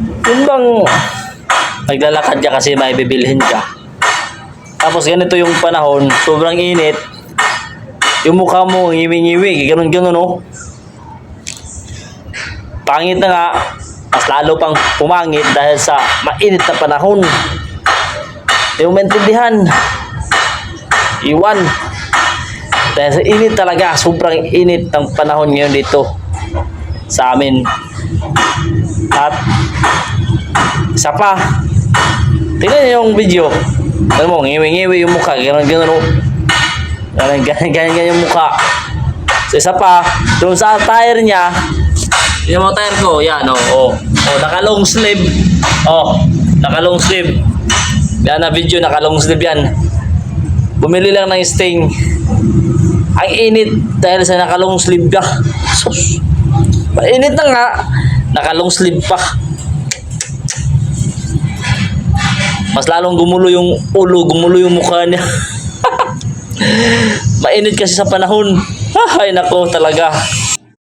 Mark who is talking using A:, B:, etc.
A: Yun bang naglalakad ka kasi may bibilhin ka. Tapos ganito yung panahon, sobrang init. Yung mukha mo, ngiwi-ngiwi, ganun-ganun, oh. Pangit na nga, mas lalo pang pumangit dahil sa mainit na panahon. Hindi mo maintindihan. Iwan. Dahil sa init talaga, sobrang init ng panahon ngayon dito sa amin. At isa pa, tingnan niyo yung video. Alam mo, ngiwi-ngiwi yung mukha, ganun-ganun, oh. Ganyan yung mukha. So, isa pa, doon sa attire niya, yung mga tire ko, yan, oh, naka long sleeve. Oh, naka long sleeve. Yan na video, naka long sleeve yan. Bumili lang ng Sting. Ang init dahil sa naka long sleeve ka. Sus. Mainit na nga, naka long sleeve pa. Mas lalong gumulo yung ulo, gumulo yung mukha niya. Mainit kasi sa panahon. Ay nako talaga.